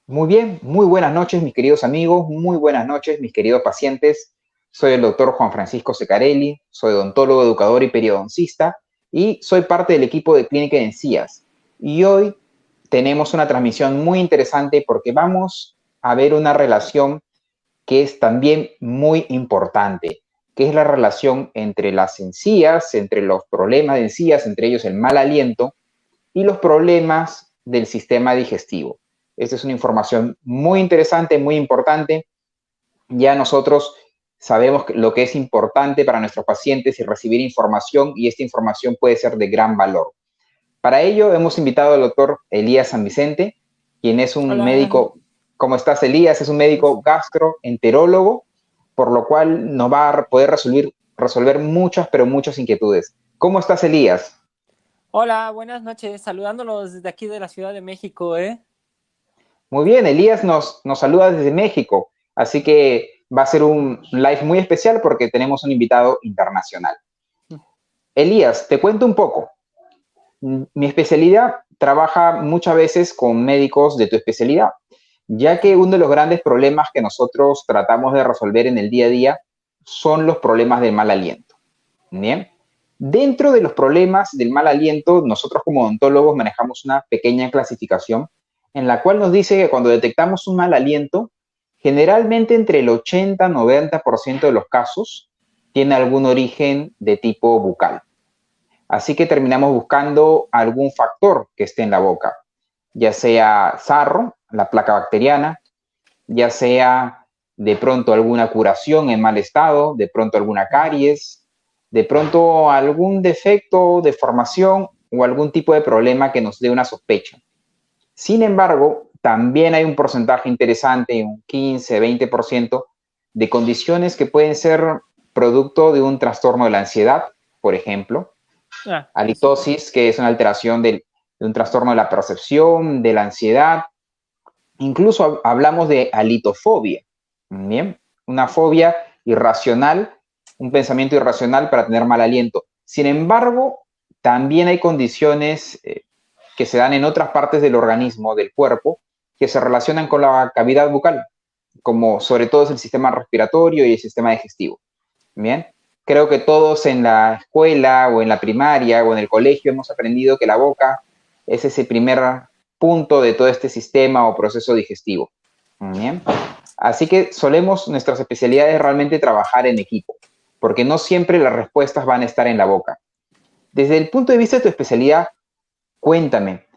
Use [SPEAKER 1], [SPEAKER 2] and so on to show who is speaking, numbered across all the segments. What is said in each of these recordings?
[SPEAKER 1] Muy bien, muy buenas noches, mis queridos amigos, muy buenas noches, mis queridos pacientes. Soy el doctor Juan Francisco Secarelli, soy odontólogo, educador y periodoncista y soy parte del equipo de Clínica de Encías. Y hoy tenemos una transmisión muy interesante porque vamos a ver una relación que es también muy importante, que es la relación entre las encías, entre los problemas de encías, entre ellos el mal aliento y los problemas del sistema digestivo. Esta es una información muy interesante, muy importante. Ya nosotros sabemos lo que es importante para nuestros pacientes y recibir información, y esta información puede ser de gran valor. Para ello hemos invitado al doctor Elías San Vicente, quien es un
[SPEAKER 2] Hola,
[SPEAKER 1] médico. ¿Cómo estás, Elías? Es un médico gastroenterólogo, por lo cual nos va a poder resolver muchas, pero muchas inquietudes. ¿Cómo estás, Elías?
[SPEAKER 2] hola, buenas noches, saludándolos desde aquí de la Ciudad de México, ¿eh?
[SPEAKER 1] Muy bien, Elías nos saluda desde México, así que va a ser un live muy especial porque tenemos un invitado internacional. Elías, te cuento un poco. Mi especialidad trabaja muchas veces con médicos de tu especialidad, ya que uno de los grandes problemas que nosotros tratamos de resolver en el día a día son los problemas del mal aliento. Bien. Dentro de los problemas del mal aliento, nosotros como odontólogos manejamos una pequeña clasificación en la cual nos dice que cuando detectamos un mal aliento, generalmente entre el 80-90% de los casos tiene algún origen de tipo bucal. Así que terminamos buscando algún factor que esté en la boca, ya sea sarro, la placa bacteriana, ya sea de pronto alguna curación en mal estado, de pronto alguna caries, de pronto algún defecto, deformación o algún tipo de problema que nos dé una sospecha. Sin embargo, también hay un porcentaje interesante, un 15-20%, de condiciones que pueden ser producto de un trastorno de la ansiedad, por ejemplo,
[SPEAKER 2] Sí.
[SPEAKER 1] halitosis, que es una alteración de un trastorno de la percepción, de la ansiedad. Incluso hablamos de alitofobia, ¿bien? Una fobia irracional, un pensamiento irracional para tener mal aliento. Sin embargo, también hay condiciones que se dan en otras partes del organismo, del cuerpo, que se relacionan con la cavidad bucal, como sobre todo es el sistema respiratorio y el sistema digestivo. Bien, creo que todos en la escuela o en la primaria o en el colegio hemos aprendido que la boca es ese primer punto de todo este sistema o proceso digestivo. Bien, así que solemos nuestras especialidades realmente trabajar en equipo, porque no siempre las respuestas van a estar en la boca. Desde el punto de vista de tu especialidad, cuéntame,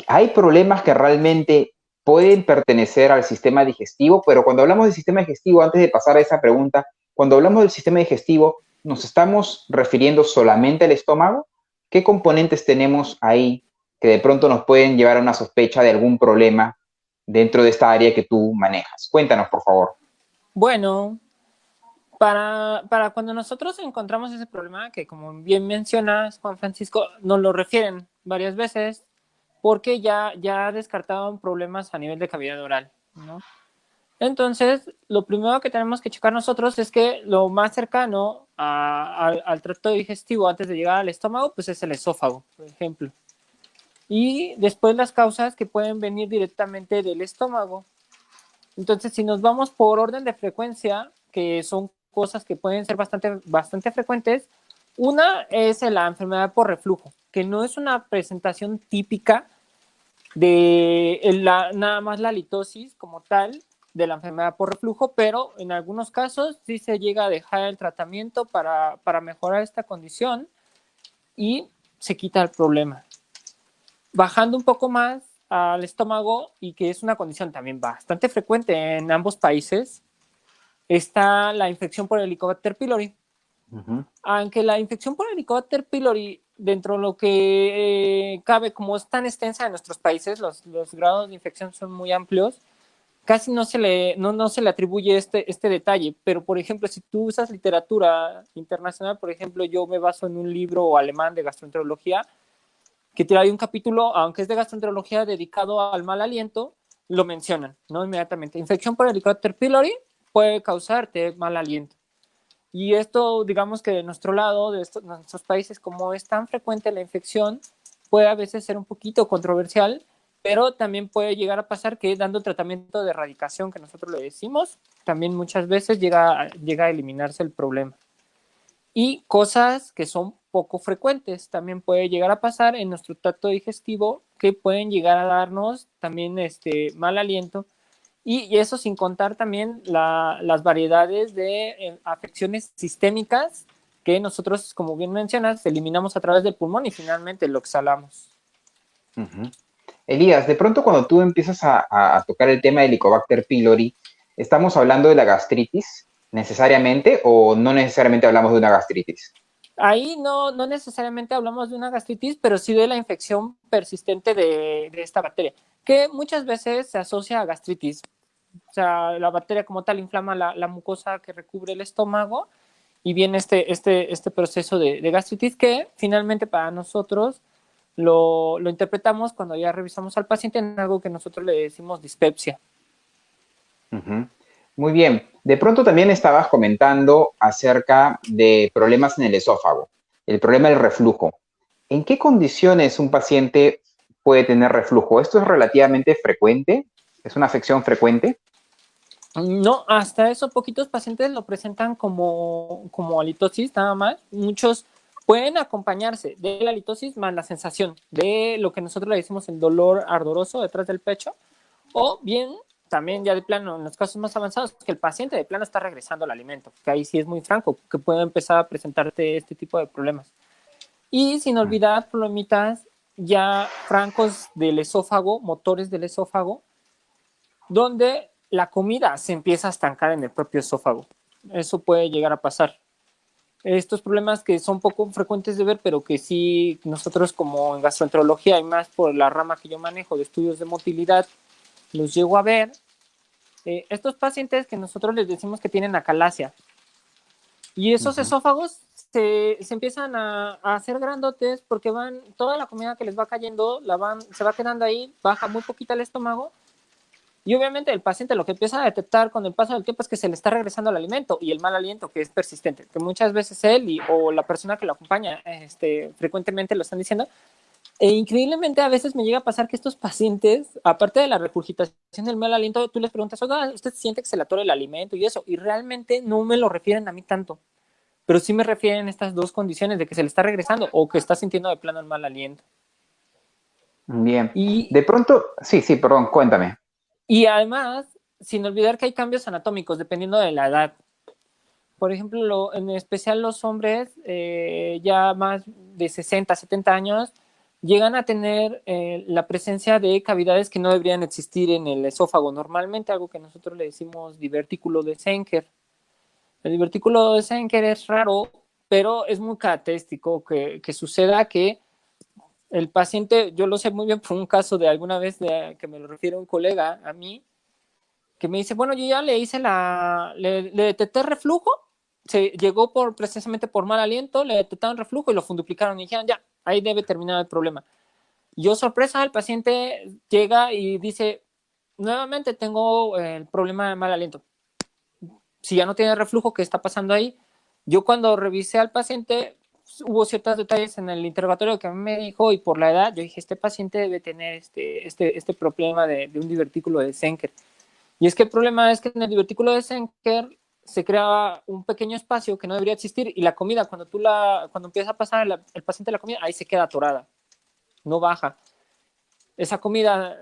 [SPEAKER 1] ¿hay problemas que realmente pueden pertenecer al sistema digestivo? Pero cuando hablamos del sistema digestivo, antes de pasar a esa pregunta, cuando hablamos del sistema digestivo, ¿nos estamos refiriendo solamente al estómago? ¿Qué componentes tenemos ahí que de pronto nos pueden llevar a una sospecha de algún problema dentro de esta área que tú manejas? Cuéntanos, por favor.
[SPEAKER 2] Bueno, para cuando nosotros encontramos ese problema, que como bien mencionas, Juan Francisco, nos lo refieren varias veces porque ya descartaban problemas a nivel de cavidad oral, ¿no? Entonces, lo primero que tenemos que checar nosotros es que lo más cercano al tracto digestivo antes de llegar al estómago, pues es el esófago, por ejemplo. Y después las causas que pueden venir directamente del estómago. Entonces, si nos vamos por orden de frecuencia, que son cosas que pueden ser bastante frecuentes, una es la enfermedad por reflujo, que no es una presentación típica de nada más la litosis como tal de la enfermedad por reflujo, pero en algunos casos sí se llega a dejar el tratamiento para mejorar esta condición y se quita el problema. Bajando un poco más al estómago, y que es una condición también bastante frecuente en ambos países, está la infección por Helicobacter pylori. Aunque la infección por Helicobacter pylori, dentro de lo que cabe, como es tan extensa en nuestros países, los grados de infección son muy amplios, casi no se le atribuye este detalle. Pero, por ejemplo, si tú usas literatura internacional, por ejemplo, yo me baso en un libro alemán de gastroenterología, que trae un capítulo, aunque es de gastroenterología dedicado al mal aliento, lo mencionan, ¿no? Inmediatamente. Infección por Helicobacter pylori puede causarte mal aliento. Y esto, digamos que de nuestro lado, de nuestros países, como es tan frecuente la infección, puede a veces ser un poquito controversial pero también puede llegar a pasar que dando tratamiento de erradicación, que nosotros le decimos, también muchas veces llega a eliminarse el problema. Y cosas que son poco frecuentes, también puede llegar a pasar en nuestro tracto digestivo, que pueden llegar a darnos también mal aliento, y eso sin contar también las variedades de afecciones sistémicas que nosotros, como bien mencionas, eliminamos a través del pulmón y finalmente lo exhalamos.
[SPEAKER 1] Ujú. Elías, de pronto cuando tú empiezas a tocar el tema de Helicobacter pylori, ¿estamos hablando de la gastritis necesariamente o no necesariamente hablamos de una gastritis?
[SPEAKER 2] Ahí no necesariamente hablamos de una gastritis, pero sí de la infección persistente de esta bacteria, que muchas veces se asocia a gastritis. O sea, la bacteria como tal inflama la mucosa que recubre el estómago y viene este proceso de gastritis que finalmente para nosotros lo interpretamos cuando ya revisamos al paciente en algo que nosotros le decimos dispepsia.
[SPEAKER 1] Ujú. Muy bien. De pronto también estabas comentando acerca de problemas en el esófago, el problema del reflujo. ¿En qué condiciones un paciente puede tener reflujo? ¿Esto es relativamente frecuente? ¿Es una afección frecuente?
[SPEAKER 2] No, hasta eso poquitos pacientes lo presentan como halitosis, nada más. Muchos pueden acompañarse de la halitosis más la sensación de lo que nosotros le decimos el dolor ardoroso detrás del pecho, o bien también ya de plano, en los casos más avanzados, que el paciente de plano está regresando al alimento, que ahí sí es muy franco, que puede empezar a presentarte este tipo de problemas. Y sin olvidar problemitas ya francos del esófago, motores del esófago, donde la comida se empieza a estancar en el propio esófago. Eso puede llegar a pasar. Estos problemas que son poco frecuentes de ver, pero que sí nosotros como en gastroenterología y más por la rama que yo manejo de estudios de motilidad, los llego a ver. Estos pacientes que nosotros les decimos que tienen acalasia y esos esófagos se empiezan a hacer grandotes porque toda la comida que les va cayendo se va quedando ahí, baja muy poquito el estómago. Y obviamente el paciente lo que empieza a detectar con el paso del tiempo es que se le está regresando el alimento y el mal aliento que es persistente, que muchas veces él o la persona que lo acompaña frecuentemente lo están diciendo. E increíblemente a veces me llega a pasar que estos pacientes, aparte de la regurgitación del mal aliento, tú les preguntas, oiga, ¿usted siente que se le atora el alimento y eso? Y realmente no me lo refieren a mí tanto, pero sí me refieren a estas dos condiciones de que se le está regresando o que está sintiendo de plano el mal aliento.
[SPEAKER 1] Bien.
[SPEAKER 2] Y
[SPEAKER 1] De pronto, sí, sí, perdón, cuéntame.
[SPEAKER 2] Y además, sin olvidar que hay cambios anatómicos dependiendo de la edad. Por ejemplo, en especial los hombres ya más de 60, 70 años llegan a tener la presencia de cavidades que no deberían existir en el esófago. Normalmente algo que nosotros le decimos divertículo de Senker. El divertículo de Senker es raro, pero es muy característico que suceda que el paciente, yo lo sé muy bien por un caso de alguna vez que me lo refiere un colega a mí, que me dice, bueno, yo ya le hice le detecté reflujo, se llegó precisamente por mal aliento, le detectaron reflujo y lo funduplicaron y dijeron, ya, ahí debe terminar el problema. Y yo, sorpresa, el paciente llega y dice, nuevamente tengo el problema de mal aliento. Si ya no tiene reflujo, ¿qué está pasando ahí? Yo cuando revisé al paciente, hubo ciertos detalles en el interrogatorio que a mí me dijo y por la edad, yo dije, este paciente debe tener este problema de un divertículo de Senker. Y es que el problema es que en el divertículo de Senker se crea un pequeño espacio que no debería existir y la comida, cuando empieza a pasar el paciente la comida, ahí se queda atorada, no baja. Esa comida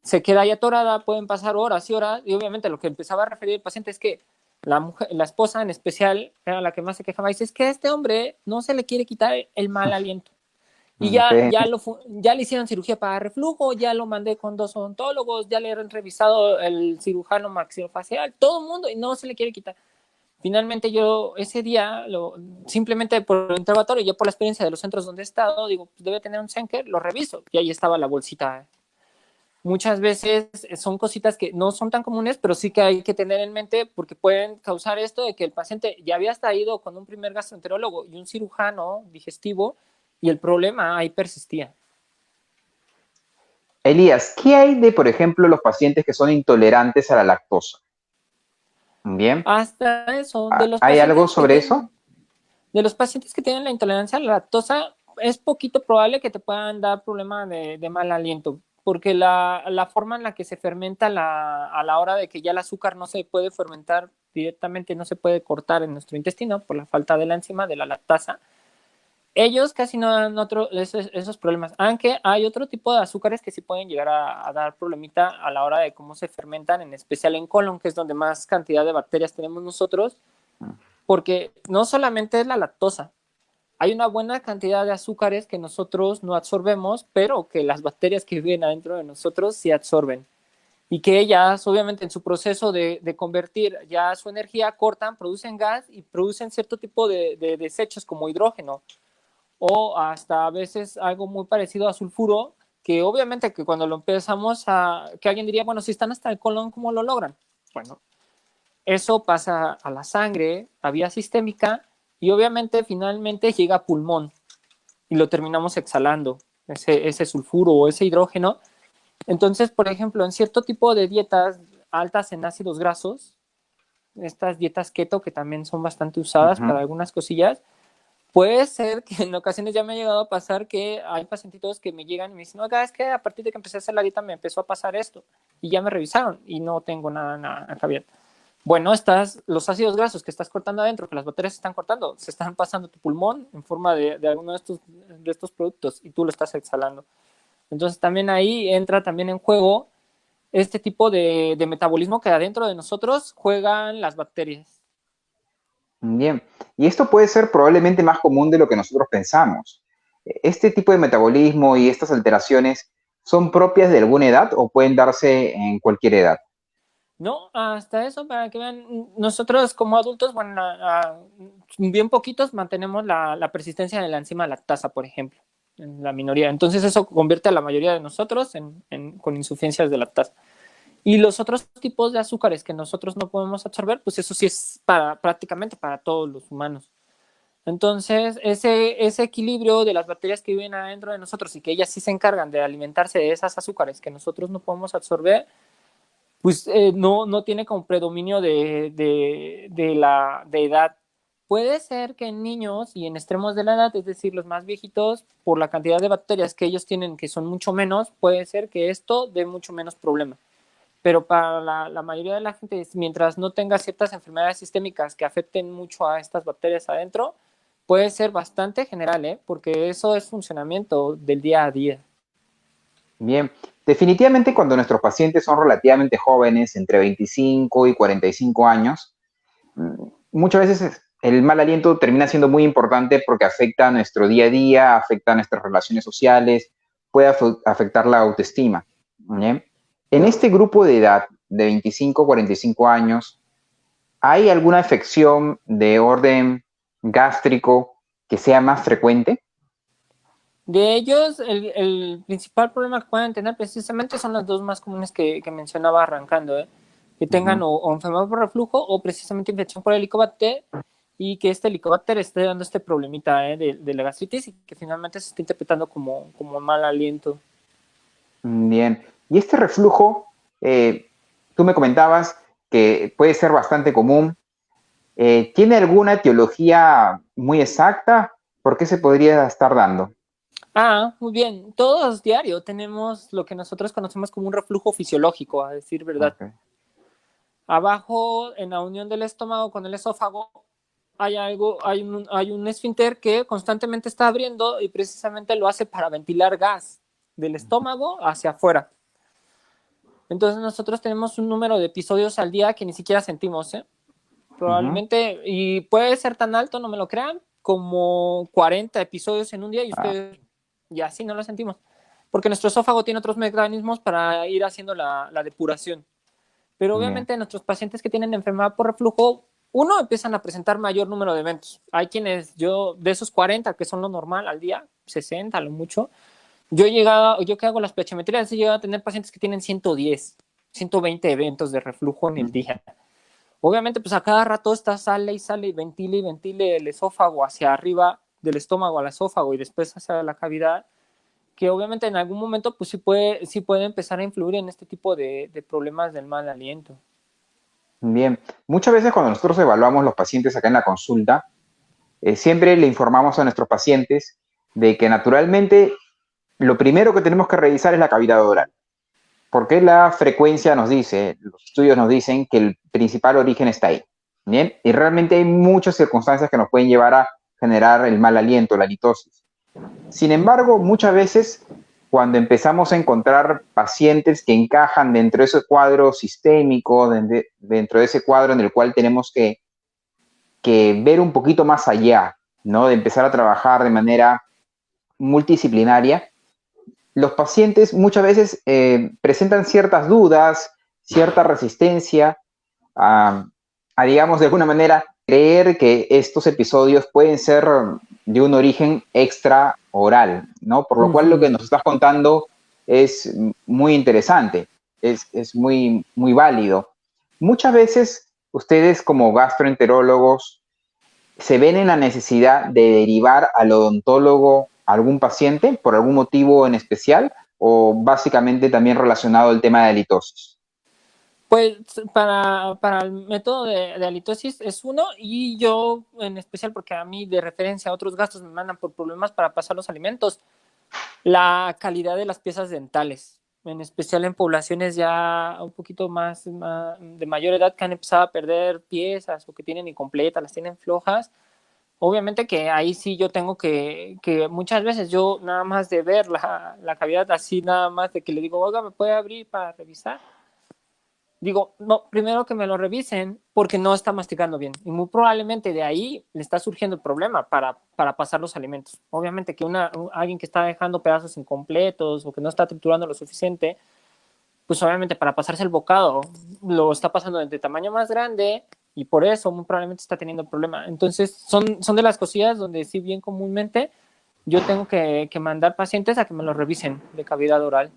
[SPEAKER 2] se queda ahí atorada, pueden pasar horas y horas, y obviamente lo que empezaba a referir el paciente es que la esposa en especial era la que más se quejaba, y dice, es que a este hombre no se le quiere quitar el mal aliento. Y
[SPEAKER 1] Ok.
[SPEAKER 2] ya le hicieron cirugía para reflujo, ya lo mandé con 2 odontólogos, ya le han revisado el cirujano maxilofacial, todo el mundo, y no se le quiere quitar. Finalmente yo ese día, simplemente por el interrogatorio, ya por la experiencia de los centros donde he estado, digo, pues debe tener un Senker, lo reviso, y ahí estaba la bolsita. Muchas veces son cositas que no son tan comunes, pero sí que hay que tener en mente porque pueden causar esto de que el paciente ya había hasta ido con un primer gastroenterólogo y un cirujano digestivo y el problema ahí persistía.
[SPEAKER 1] Elías, ¿qué hay de, por ejemplo, los pacientes que son intolerantes a la lactosa? Bien.
[SPEAKER 2] Hasta eso,
[SPEAKER 1] ¿Hay algo sobre eso?
[SPEAKER 2] de los pacientes que tienen la intolerancia a la lactosa, es poquito probable que te puedan dar problema de mal aliento. porque la forma en la que se fermenta a la hora de que ya el azúcar no se puede fermentar directamente, no se puede cortar en nuestro intestino por la falta de la enzima, de la lactasa, ellos casi no dan esos problemas, aunque hay otro tipo de azúcares que sí pueden llegar a dar problemita a la hora de cómo se fermentan, en especial en colon, que es donde más cantidad de bacterias tenemos nosotros, porque no solamente es la lactosa, hay una buena cantidad de azúcares que nosotros no absorbemos, pero que las bacterias que viven adentro de nosotros sí absorben. Y que ellas, obviamente, en su proceso de convertir ya su energía, cortan, producen gas y producen cierto tipo de desechos como hidrógeno o hasta a veces algo muy parecido a sulfuro, que obviamente que cuando lo empezamos que alguien diría, bueno, si están hasta el colon, ¿cómo lo logran? Bueno, eso pasa a la sangre, a vía sistémica, y obviamente finalmente llega a pulmón y lo terminamos exhalando, ese sulfuro o ese hidrógeno. Entonces, por ejemplo, en cierto tipo de dietas altas en ácidos grasos, estas dietas keto que también son bastante usadas para algunas cosillas, puede ser que en ocasiones ya me ha llegado a pasar que hay pacientitos que me llegan y me dicen, oiga, es que a partir de que empecé a hacer la dieta me empezó a pasar esto y ya me revisaron y no tengo nada acá bien. Bueno, los ácidos grasos que estás cortando adentro, que las bacterias están cortando, se están pasando a tu pulmón en forma de alguno de estos productos y tú lo estás exhalando. Entonces también ahí entra también en juego este tipo de metabolismo que adentro de nosotros juegan las bacterias.
[SPEAKER 1] Bien, y esto puede ser probablemente más común de lo que nosotros pensamos. ¿Este tipo de metabolismo y estas alteraciones son propias de alguna edad o pueden darse en cualquier edad?
[SPEAKER 2] No, hasta eso, para que vean, nosotros como adultos, bueno, bien poquitos mantenemos la persistencia de la enzima lactasa, por ejemplo, en la minoría. Entonces eso convierte a la mayoría de nosotros con insuficiencias de lactasa. Y los otros tipos de azúcares que nosotros no podemos absorber, pues eso sí es prácticamente para todos los humanos. Entonces, ese equilibrio de las bacterias que viven adentro de nosotros y que ellas sí se encargan de alimentarse de esas azúcares que nosotros no podemos absorber, pues no tiene como predominio de edad. Puede ser que en niños y en extremos de la edad, es decir, los más viejitos, por la cantidad de bacterias que ellos tienen, que son mucho menos, puede ser que esto dé mucho menos problema. Pero para la mayoría de la gente, mientras no tenga ciertas enfermedades sistémicas que afecten mucho a estas bacterias adentro, puede ser bastante general, porque eso es funcionamiento del día a día.
[SPEAKER 1] Bien, definitivamente cuando nuestros pacientes son relativamente jóvenes, entre 25 y 45 años, muchas veces el mal aliento termina siendo muy importante porque afecta a nuestro día a día, afecta a nuestras relaciones sociales, puede afectar la autoestima. ¿Bien? En este grupo de edad, de 25 a 45 años, ¿hay alguna afección de orden gástrico que sea más frecuente?
[SPEAKER 2] De ellos, el principal problema que pueden tener precisamente son las dos más comunes que mencionaba arrancando, que tengan o enfermedad por reflujo o precisamente infección por helicobacter y que este helicobacter esté dando este problemita de la gastritis y que finalmente se esté interpretando como mal aliento.
[SPEAKER 1] Bien, y este reflujo, tú me comentabas que puede ser bastante común. ¿Tiene alguna etiología muy exacta? ¿Por qué se podría estar dando?
[SPEAKER 2] Muy bien. Todos diario tenemos lo que nosotros conocemos como un reflujo fisiológico, a decir verdad.
[SPEAKER 1] Okay.
[SPEAKER 2] Abajo, en la unión del estómago con el esófago, hay un esfínter que constantemente está abriendo y precisamente lo hace para ventilar gas del estómago hacia afuera. Entonces nosotros tenemos un número de episodios al día que ni siquiera sentimos, probablemente, y puede ser tan alto, no me lo crean, como 40 episodios en un día y ustedes ya así no lo sentimos, porque nuestro esófago tiene otros mecanismos para ir haciendo la depuración. Pero obviamente nuestros pacientes que tienen enfermedad por reflujo, uno, empiezan a presentar mayor número de eventos. Hay quienes, de esos 40, que son lo normal al día, 60 a lo mucho, yo que hago las pHimetrías, he llegado a tener pacientes que tienen 110, 120 eventos de reflujo en el día. Obviamente, pues a cada rato sale y ventile el esófago hacia arriba, del estómago al esófago y después hacia la cavidad, que obviamente en algún momento pues sí puede empezar a influir en este tipo de problemas del mal aliento.
[SPEAKER 1] Bien, muchas veces cuando nosotros evaluamos los pacientes acá en la consulta, siempre le informamos a nuestros pacientes de que naturalmente lo primero que tenemos que revisar es la cavidad oral. Porque la frecuencia nos dice, los estudios nos dicen que el principal origen está ahí. ¿Bien? Y realmente hay muchas circunstancias que nos pueden llevar a generar el mal aliento, la halitosis. Sin embargo, muchas veces cuando empezamos a encontrar pacientes que encajan dentro de ese cuadro sistémico, dentro de ese cuadro en el cual tenemos que ver un poquito más allá, ¿no? De empezar a trabajar de manera multidisciplinaria, los pacientes muchas veces presentan ciertas dudas, cierta resistencia a, digamos, de alguna manera, creer que estos episodios pueden ser de un origen extra oral, ¿no? Por lo cual lo que nos estás contando es muy interesante, es muy, muy válido. Muchas veces ustedes como gastroenterólogos se ven en la necesidad de derivar al odontólogo a algún paciente por algún motivo en especial o básicamente también relacionado al tema de halitosis.
[SPEAKER 2] Pues para el método de halitosis es uno, y yo en especial, porque a mí de referencia a otros gastos me mandan por problemas para pasar los alimentos, la calidad de las piezas dentales, en especial en poblaciones ya un poquito más de mayor edad, que han empezado a perder piezas o que tienen incompletas, las tienen flojas. Obviamente que ahí sí yo tengo que muchas veces yo nada más de ver la cavidad así, nada más de que le digo, oiga, ¿me puede abrir para revisar? Digo, no, primero que me lo revisen porque no está masticando bien. Y muy probablemente de ahí le está surgiendo el problema para pasar los alimentos. Obviamente que alguien que está dejando pedazos incompletos o que no está triturando lo suficiente, pues obviamente para pasarse el bocado lo está pasando de tamaño más grande y por eso muy probablemente está teniendo el problema. Entonces son de las cosillas donde sí bien comúnmente yo tengo que mandar pacientes a que me lo revisen de cavidad oral.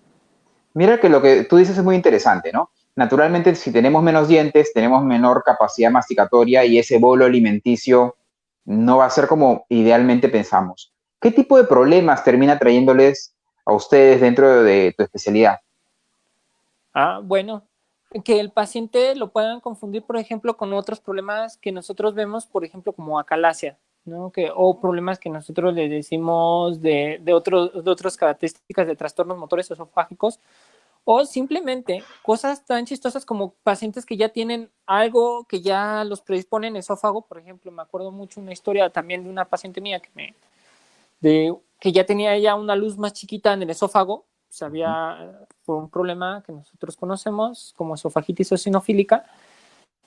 [SPEAKER 1] Mira que lo que tú dices es muy interesante, ¿no? Naturalmente, si tenemos menos dientes, tenemos menor capacidad masticatoria y ese bolo alimenticio no va a ser como idealmente pensamos. ¿Qué tipo de problemas termina trayéndoles a ustedes dentro de tu especialidad?
[SPEAKER 2] Bueno, que el paciente lo puedan confundir, por ejemplo, con otros problemas que nosotros vemos, por ejemplo, como acalasia, ¿no? O problemas que nosotros le decimos de otras características de trastornos motores esofágicos, o simplemente cosas tan chistosas como pacientes que ya tienen algo que ya los predispone en esófago. Por ejemplo, me acuerdo mucho una historia también de una paciente mía que ya tenía ella una luz más chiquita en el esófago, sabía por un problema que nosotros conocemos como esofagitis eosinofílica,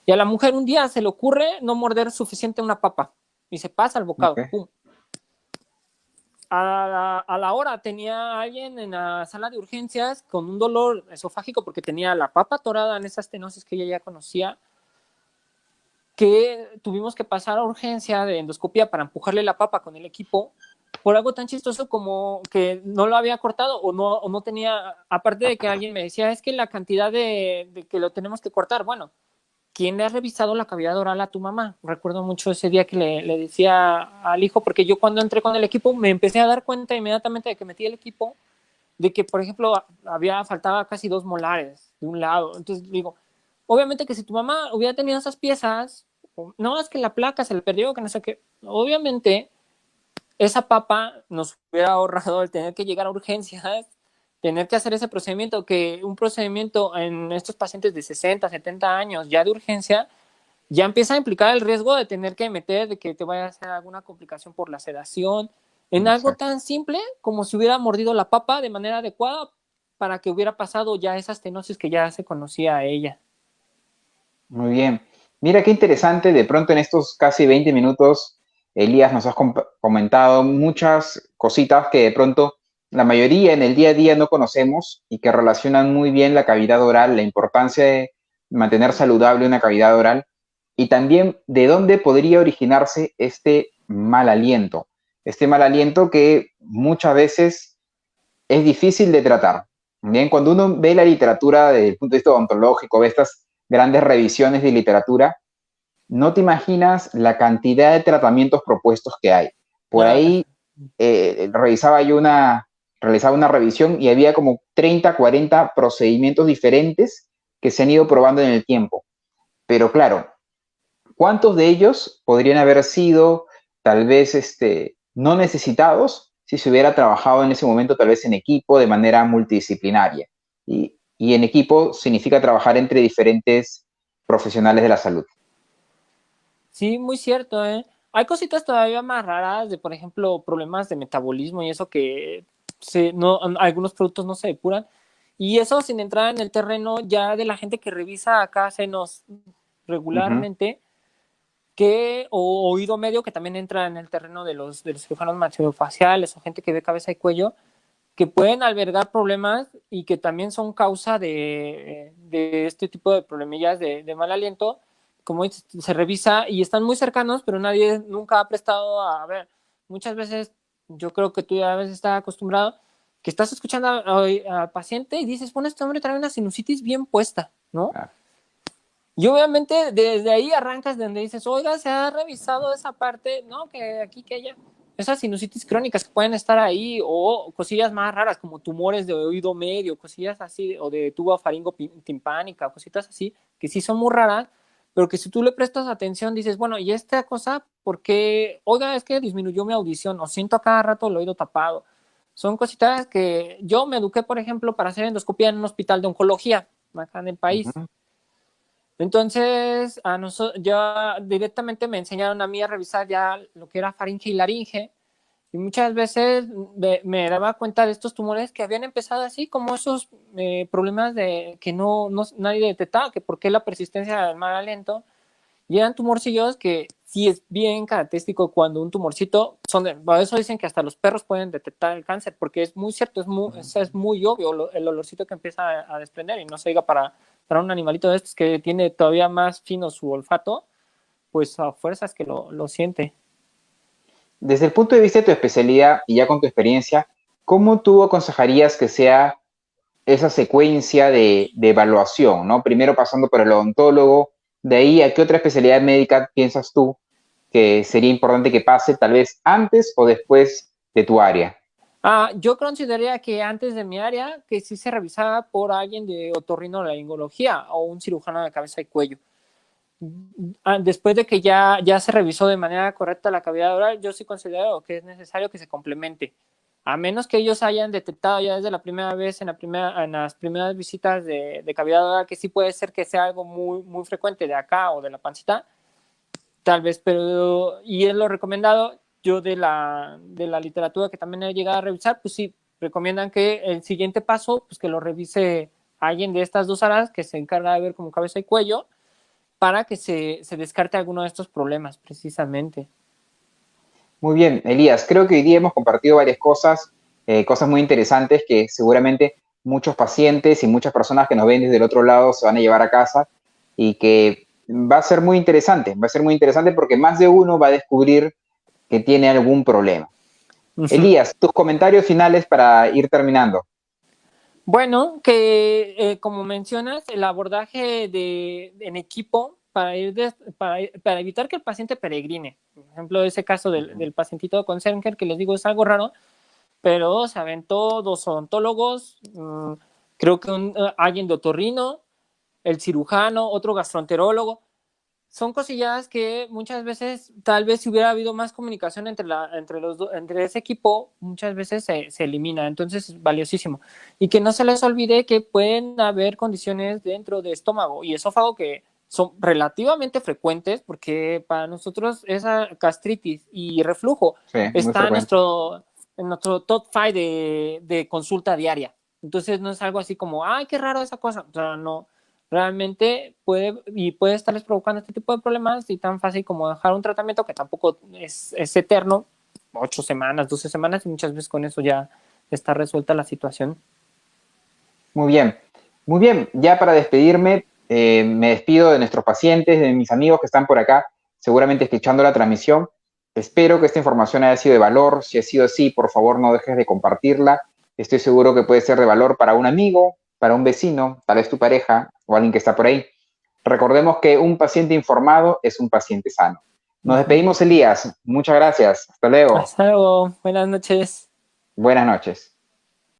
[SPEAKER 2] y a la mujer un día se le ocurre no morder suficiente una papa y se pasa al bocado.
[SPEAKER 1] Okay.
[SPEAKER 2] ¡Pum! A la hora tenía alguien en la sala de urgencias con un dolor esofágico porque tenía la papa atorada en esa estenosis que ella ya conocía, que tuvimos que pasar a urgencia de endoscopia para empujarle la papa con el equipo por algo tan chistoso como que no lo había cortado o no tenía, aparte de que alguien me decía, es que la cantidad de que lo tenemos que cortar. Bueno, ¿quién le ha revisado la cavidad oral a tu mamá? Recuerdo mucho ese día que le decía al hijo, porque yo cuando entré con el equipo me empecé a dar cuenta inmediatamente de que metí el equipo, de que, por ejemplo, faltaba casi 2 molares de un lado. Entonces digo, obviamente que si tu mamá hubiera tenido esas piezas, no, es que la placa se le perdió, que no sé qué, obviamente esa papa nos hubiera ahorrado el tener que llegar a urgencias, tener que hacer ese procedimiento, que un procedimiento en estos pacientes de 60, 70 años ya de urgencia, ya empieza a implicar el riesgo de tener que meter, de que te vaya a hacer alguna complicación por la sedación, en algo
[SPEAKER 1] Exacto.
[SPEAKER 2] tan simple como si hubiera mordido la papa de manera adecuada para que hubiera pasado ya esa estenosis que ya se conocía a ella.
[SPEAKER 1] Muy bien. Mira qué interesante, de pronto en estos casi 20 minutos, Elías, nos has comentado muchas cositas que de pronto la mayoría en el día a día no conocemos y que relacionan muy bien la cavidad oral, la importancia de mantener saludable una cavidad oral y también de dónde podría originarse este mal aliento que muchas veces es difícil de tratar. Bien, cuando uno ve la literatura desde el punto de vista odontológico, ve estas grandes revisiones de literatura, no te imaginas la cantidad de tratamientos propuestos que hay. Por ahí realizaba una revisión y había como 30, 40 procedimientos diferentes que se han ido probando en el tiempo. Pero claro, ¿cuántos de ellos podrían haber sido tal vez no necesitados si se hubiera trabajado en ese momento tal vez en equipo de manera multidisciplinaria. Y en equipo significa trabajar entre diferentes profesionales de la salud.
[SPEAKER 2] Sí, muy cierto, ¿eh? Hay cositas todavía más raras de, por ejemplo, problemas de metabolismo y eso que no, algunos productos no se depuran. Y eso sin entrar en el terreno ya de la gente que revisa acá senos
[SPEAKER 1] Ujú.
[SPEAKER 2] regularmente, o oído medio, que también entra en el terreno de los cirujanos maxilofaciales o gente que ve cabeza y cuello, que pueden albergar problemas y que también son causa de este tipo de problemillas de mal aliento, como se revisa y están muy cercanos, pero nadie nunca ha prestado a ver. Muchas veces, yo creo que tú ya a veces estás acostumbrado, que estás escuchando al paciente y dices, bueno, este hombre trae una sinusitis bien puesta, ¿no?
[SPEAKER 1] Claro.
[SPEAKER 2] Y obviamente desde ahí arrancas donde dices, oiga, se ha revisado esa parte, no, que aquí, que allá. Esas sinusitis crónicas que pueden estar ahí, o cosillas más raras como tumores de oído medio, cosillas así, o de tuba faringo timpánica, cositas así, que sí son muy raras, pero que si tú le prestas atención dices, bueno, ¿y esta cosa por qué? Oiga, es que disminuyó mi audición, o siento a cada rato el oído tapado. Son cositas que yo me eduqué, por ejemplo, para hacer endoscopía en un hospital de oncología, acá en el país.
[SPEAKER 1] Ujú.
[SPEAKER 2] Entonces, ya directamente me enseñaron a mí a revisar ya lo que era faringe y laringe, y muchas veces me daba cuenta de estos tumores que habían empezado así, como esos problemas de que nadie detectaba, que por qué la persistencia del mal aliento, y eran tumorcillos que sí es bien característico cuando un tumorcito, por eso dicen que hasta los perros pueden detectar el cáncer, porque es muy cierto, es muy obvio el olorcito que empieza a desprender, y no se diga para un animalito de estos que tiene todavía más fino su olfato, pues a fuerzas que lo siente.
[SPEAKER 1] Desde el punto de vista de tu especialidad y ya con tu experiencia, ¿cómo tú aconsejarías que sea esa secuencia de evaluación, ¿no? Primero pasando por el odontólogo, de ahí a qué otra especialidad médica piensas tú que sería importante que pase, tal vez antes o después de tu área.
[SPEAKER 2] Yo consideraría que antes de mi área, que sí se revisaba por alguien de otorrinolaringología o un cirujano de cabeza y cuello. Después de que ya se revisó de manera correcta la cavidad oral, yo sí considero que es necesario que se complemente. A menos que ellos hayan detectado ya desde la primera vez, en las primeras visitas de cavidad oral, que sí puede ser que sea algo muy, muy frecuente de acá o de la pancita, tal vez, pero, y es lo recomendado, yo de la literatura que también he llegado a revisar, pues sí, recomiendan que el siguiente paso, pues que lo revise alguien de estas dos áreas que se encarga de ver como cabeza y cuello, para que se descarte alguno de estos problemas, precisamente.
[SPEAKER 1] Muy bien, Elías, creo que hoy día hemos compartido varias cosas, cosas muy interesantes que seguramente muchos pacientes y muchas personas que nos ven desde el otro lado se van a llevar a casa y que va a ser muy interesante porque más de uno va a descubrir que tiene algún problema. Elías, tus comentarios finales para ir terminando.
[SPEAKER 2] Bueno, que como mencionas, el abordaje en equipo para evitar que el paciente peregrine. Por ejemplo, ese caso del pacientito con Senker, que les digo es algo raro, pero se aventó dos odontólogos, creo que alguien de otorrino, el cirujano, otro gastroenterólogo. Son cosillas que muchas veces, tal vez si hubiera habido más comunicación entre ese equipo, muchas veces se elimina. Entonces es valiosísimo. Y que no se les olvide que pueden haber condiciones dentro de estómago y esófago que son relativamente frecuentes, porque para nosotros esa gastritis y reflujo
[SPEAKER 1] Sí, muy
[SPEAKER 2] está
[SPEAKER 1] frecuente.
[SPEAKER 2] en nuestro top 5 de consulta diaria. Entonces no es algo así como, ay, qué raro esa cosa. O sea, no, realmente puede estarles provocando este tipo de problemas, y tan fácil como dejar un tratamiento que tampoco es eterno, 8 semanas, 12 semanas, y muchas veces con eso ya está resuelta la situación.
[SPEAKER 1] Muy bien, muy bien. Ya para despedirme, me despido de nuestros pacientes, de mis amigos que están por acá, seguramente escuchando la transmisión. Espero que esta información haya sido de valor. Si ha sido así, por favor no dejes de compartirla. Estoy seguro que puede ser de valor para un amigo, para un vecino, tal vez tu pareja o alguien que está por ahí. Recordemos que un paciente informado es un paciente sano. Nos despedimos, Elías. Muchas gracias. Hasta luego.
[SPEAKER 2] Hasta luego, buenas noches.
[SPEAKER 1] Buenas noches.